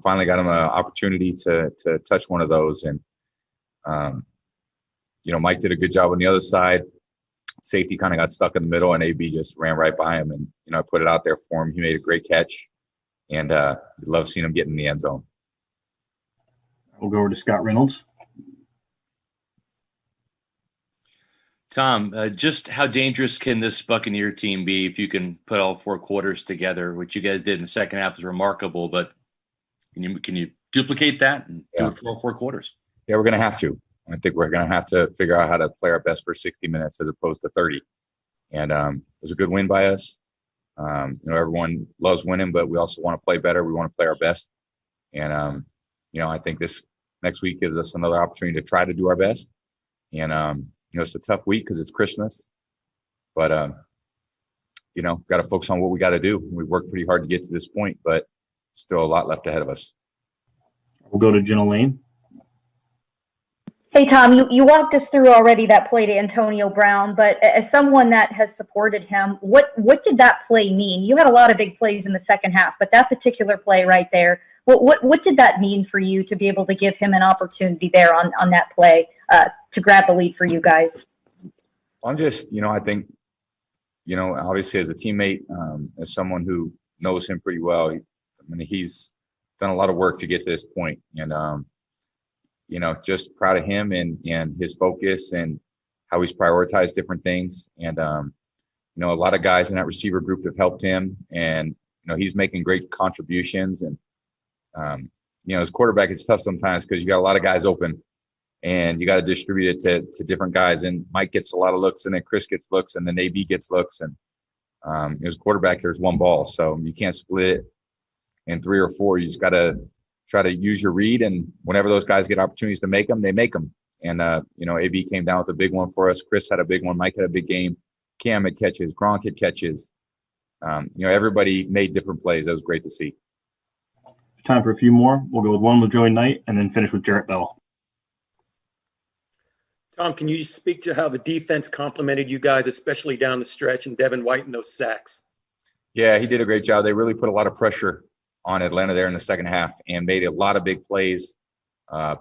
finally got him an opportunity to touch one of those. And, Mike did a good job on the other side. Safety kind of got stuck in the middle, and AB just ran right by him. And, I put it out there for him. He made a great catch. And love seeing him get in the end zone. We'll go over to Scott Reynolds. Tom, just how dangerous can this Buccaneer team be if you can put all 4 quarters together? What you guys did in the second half is remarkable, but can you duplicate that and do it for 4 quarters? Yeah, we're going to have to. I think we're going to have to figure out how to play our best for 60 minutes as opposed to 30. And it was a good win by us. Everyone loves winning, but we also want to play better. We want to play our best. And, I think this next week gives us another opportunity to try to do our best. And, it's a tough week because it's Christmas. But, got to focus on what we got to do. We've worked pretty hard to get to this point, but still a lot left ahead of us. We'll go to Jenna Lane. Hey, Tom, you walked us through already that play to Antonio Brown, but as someone that has supported him, what did that play mean? You had a lot of big plays in the second half, but that particular play right there, what did that mean for you to be able to give him an opportunity there on that play to grab the lead for you guys? I'm just, I think, obviously as a teammate, as someone who knows him pretty well, he's done a lot of work to get to this point. And, just proud of him and his focus and how he's prioritized different things. And, a lot of guys in that receiver group have helped him, and, he's making great contributions. And, as quarterback, it's tough sometimes because you got a lot of guys open and you got to distribute it to different guys. And Mike gets a lot of looks, and then Chris gets looks, and then AB gets looks. And as quarterback, there's one ball. So you can't split it in 3 or 4. You just got to try to use your read, and whenever those guys get opportunities to make them, they make them. And, AB came down with a big one for us. Chris had a big one. Mike had a big game. Cam had catches. Gronk had catches. Everybody made different plays. That was great to see. Time for a few more. We'll go with one with Joey Knight and then finish with Jarrett Bell. Tom, can you speak to how the defense complimented you guys, especially down the stretch, and Devin White in those sacks? Yeah, he did a great job. They really put a lot of pressure on Atlanta there in the second half and made a lot of big plays,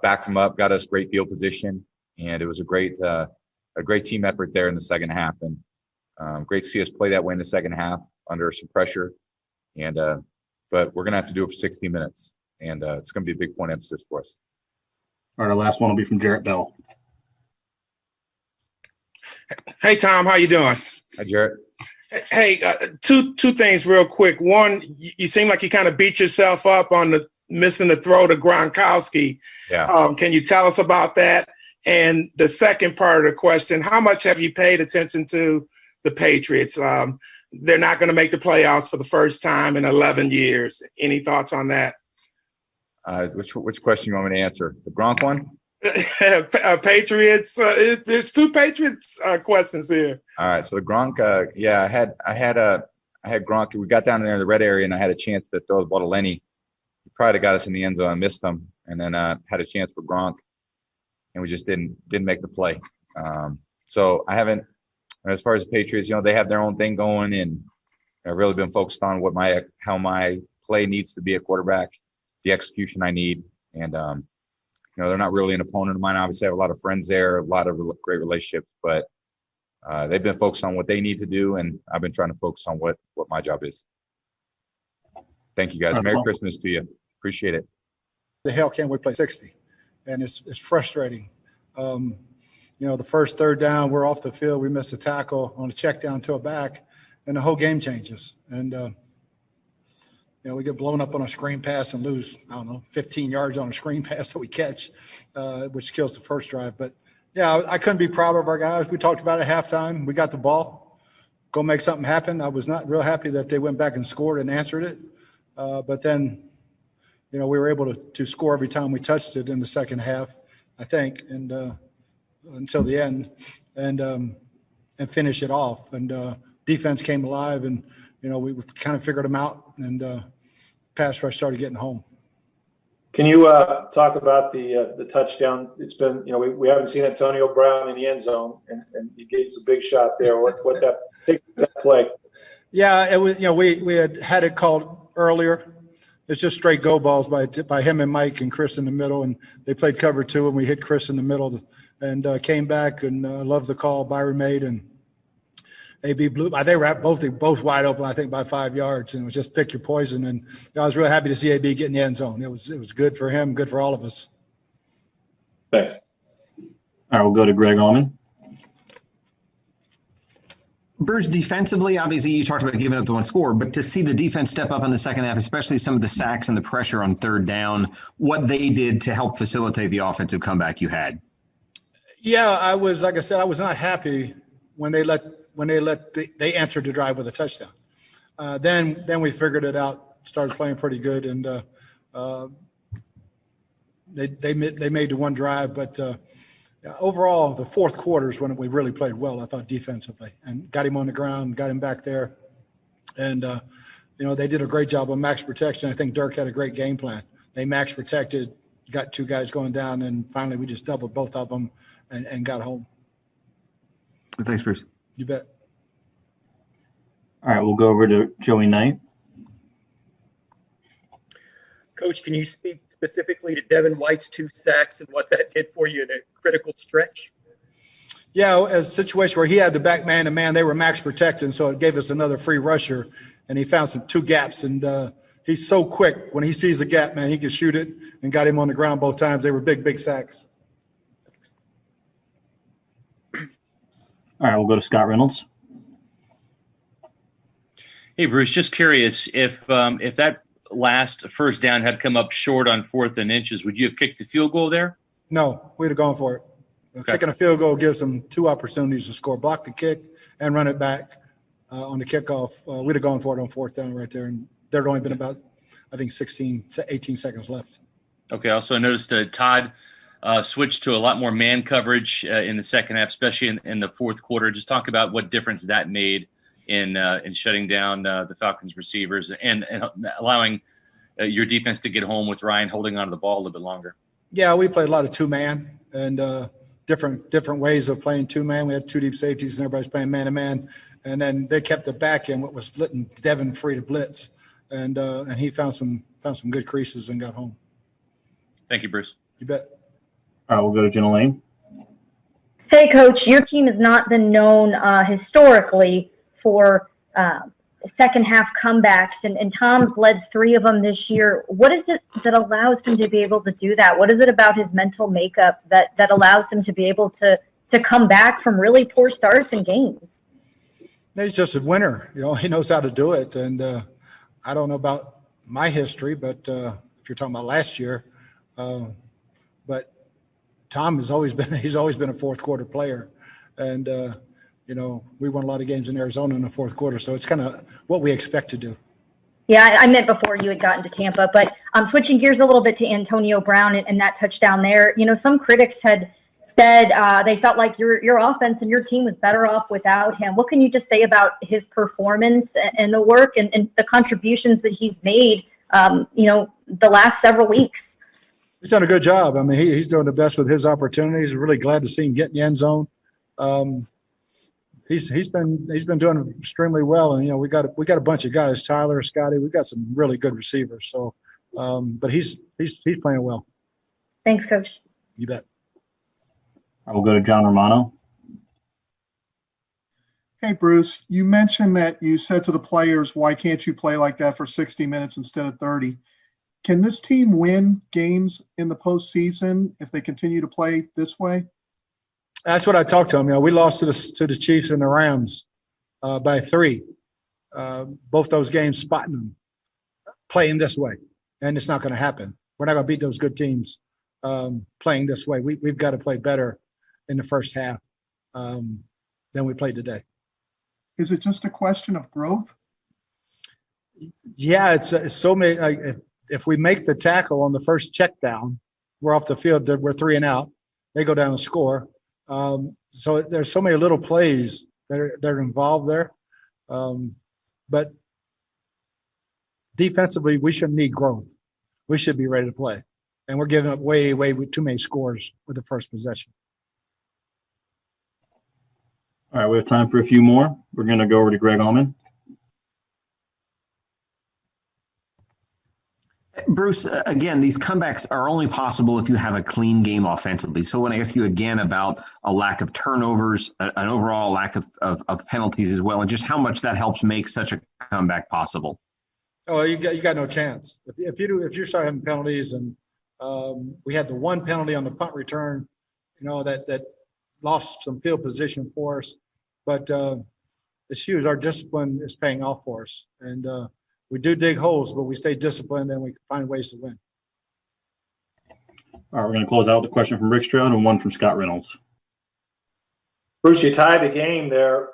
backed them up, got us great field position. And it was a great team effort there in the second half. And great to see us play that way in the second half under some pressure. And but we're going to have to do it for 60 minutes. And it's going to be a big point of emphasis for us. All right, our last one will be from Jarrett Bell. Hey, Tom, how you doing? Hi, Jarrett. Hey, two things real quick. One, you seem like you kind of beat yourself up on the missing the throw to Gronkowski. Yeah. Can you tell us about that? And the second part of the question, how much have you paid attention to the Patriots? They're not going to make the playoffs for the first time in 11 years. Any thoughts on that? Which question you want me to answer? The Gronk one? Patriots. It's 2 Patriots questions here. All right. So the Gronk, I had Gronk. We got down there in the red area, and I had a chance to throw the ball to Lenny. He probably got us in the end zone. I missed him, and then had a chance for Gronk, and we just didn't make the play. So I haven't. As far as the Patriots, they have their own thing going, and I've really been focused on how my play needs to be a quarterback, the execution I need, and they're not really an opponent of mine. Obviously, I have a lot of friends there, a lot of great relationships, but they've been focused on what they need to do, and I've been trying to focus on what my job is. Thank you, guys. Merry Christmas to you. Appreciate it. The hell can we play 60? And it's frustrating. The first third down, we're off the field. We miss a tackle on a check down to a back, and the whole game changes. And, we get blown up on a screen pass and lose, 15 yards on a screen pass that we catch, which kills the first drive. But, yeah, I couldn't be prouder of our guys. We talked about it at halftime. We got the ball. Go make something happen. I was not real happy that they went back and scored and answered it. But then, we were able to score every time we touched it in the second half, I think, and until the end, and finish it off. And defense came alive, and we kind of figured them out, and pass rush started getting home. Can you talk about the touchdown? It's been we haven't seen Antonio Brown in the end zone, and he gave us a big shot there. What that play? Yeah, it was. We had it called earlier. it's just straight go balls by him and Mike and Chris in the middle, and they played cover 2, and we hit Chris in the middle, and came back and loved the call Byron made, and AB blew. They were both wide open, I think, by 5 yards, and it was just pick your poison. And I was really happy to see AB get in the end zone. It was good for him, good for all of us. Thanks. All right, we'll go to Greg Allman. Bruce, defensively, obviously you talked about giving up the one score, but to see the defense step up in the second half, especially some of the sacks and the pressure on third down, what they did to help facilitate the offensive comeback you had. Yeah, like I said, I was not happy when they answered the drive with a touchdown. Then we figured it out, started playing pretty good, and they made the one drive, but overall, the fourth quarter is when we really played well, I thought, defensively, and got him on the ground, got him back there. And, they did a great job on max protection. I think Dirk had a great game plan. They max protected, got 2 guys going down, and finally we just doubled both of them and got home. Thanks, Bruce. You bet. All right, we'll go over to Joey Knight. Coach, can you speak specifically to Devin White's 2 sacks and what that did for you in a critical stretch? Yeah, as a situation where he had the back man-to-man, they were max protecting, so it gave us another free rusher, and he found 2 gaps, and he's so quick. When he sees a gap, man, he can shoot it, and got him on the ground both times. They were big sacks. All right, we'll go to Scott Reynolds. Hey, Bruce, just curious if that last first down had come up short on 4th and inches, would you have kicked the field goal there? No, we'd have gone for it. Okay. Kicking a field goal gives them 2 opportunities to score, block the kick and run it back on the kickoff. We'd have gone for it on 4th down right there, and there had only been about, I think, 18 seconds left. Okay. Also, I noticed that Todd switched to a lot more man coverage in the second half, especially in the fourth quarter. Just talk about what difference that made in shutting down the Falcons receivers and allowing your defense to get home with Ryan holding onto the ball a little bit longer. Yeah, we played a lot of 2-man and different ways of playing 2-man. We had 2 deep safeties and everybody's playing man-to-man. And then they kept the back end, what was letting Devin free to blitz. And he found some good creases and got home. Thank you, Bruce. You bet. All right, we'll go to Jenna Lane. Hey, Coach, your team has not been known historically for second half comebacks, and Tom's led 3 of them this year. What is it that allows him to be able to do that? What is it about his mental makeup that allows him to be able to come back from really poor starts in games? He's just a winner. He knows how to do it. And I don't know about my history, but if you're talking about last year, but Tom he's always been a fourth quarter player. And, we won a lot of games in Arizona in the fourth quarter. So it's kind of what we expect to do. Yeah, I meant before you had gotten to Tampa, but switching gears a little bit to Antonio Brown and that touchdown there. Some critics had said they felt like your offense and your team was better off without him. What can you just say about his performance and the work and the contributions that he's made, the last several weeks? He's done a good job. I mean, he's doing the best with his opportunities. Really glad to see him get in the end zone. He's been doing extremely well, and we got a bunch of guys, Tyler, Scotty. We've got some really good receivers. So, but he's playing well. Thanks, Coach. You bet. I will go to John Romano. Hey, Bruce, you mentioned that you said to the players, why can't you play like that for 60 minutes instead of 30? Can this team win games in the postseason if they continue to play this way? That's what I talked to them. We lost to the Chiefs and the Rams by 3. Both those games spotting them, playing this way. And it's not going to happen. We're not going to beat those good teams playing this way. We've got to play better in the first half than we played today. Is it just a question of growth? Yeah, it's so many. If we make the tackle on the first check down, we're off the field. We're 3 and out. They go down and score. So there's so many little plays that are involved there. But defensively, we shouldn't need growth. We should be ready to play. And we're giving up way too many scores with the first possession. All right, we have time for a few more. We're going to go over to Greg Allman. Bruce, again, these comebacks are only possible if you have a clean game offensively. So when I ask you again about a lack of turnovers, an overall lack of penalties as well, and just how much that helps make such a comeback possible. Oh, you got no chance. If you start having penalties, and we had the one penalty on the punt return, that lost some field position for us. But it's huge. Our discipline is paying off for us, and we do dig holes, but we stay disciplined and we find ways to win. All right, we're going to close out with a question from Rick Stroud and one from Scott Reynolds. Bruce, you tie the game there,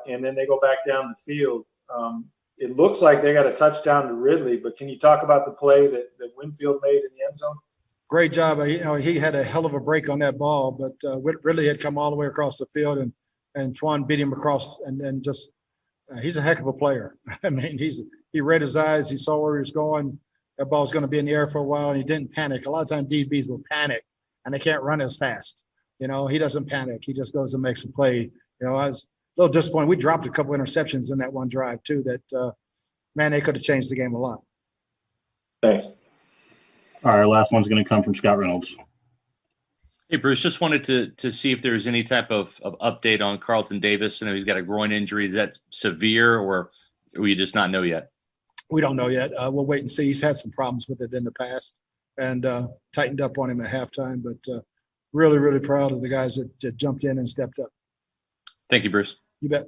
and then they go back down the field. It looks like they got a touchdown to Ridley, but can you talk about the play that Winfield made in the end zone? Great job. He had a hell of a break on that ball, but Ridley had come all the way across the field, and Twan beat him across, and just he's a heck of a player. I mean, he read his eyes. He saw where he was going. That ball was going to be in the air for a while, and he didn't panic. A lot of times DBs will panic, and they can't run as fast. He doesn't panic. He just goes and makes a play. I was a little disappointed. We dropped a couple interceptions in that one drive too that, man, they could have changed the game a lot. Thanks. All right, our last one's going to come from Scott Reynolds. Hey, Bruce, just wanted to see if there's any type of update on Carlton Davis. I know he's got a groin injury. Is that severe, or we just not know yet? We don't know yet. We'll wait and see. He's had some problems with it in the past and tightened up on him at halftime. But really, really proud of the guys that jumped in and stepped up. Thank you, Bruce. You bet.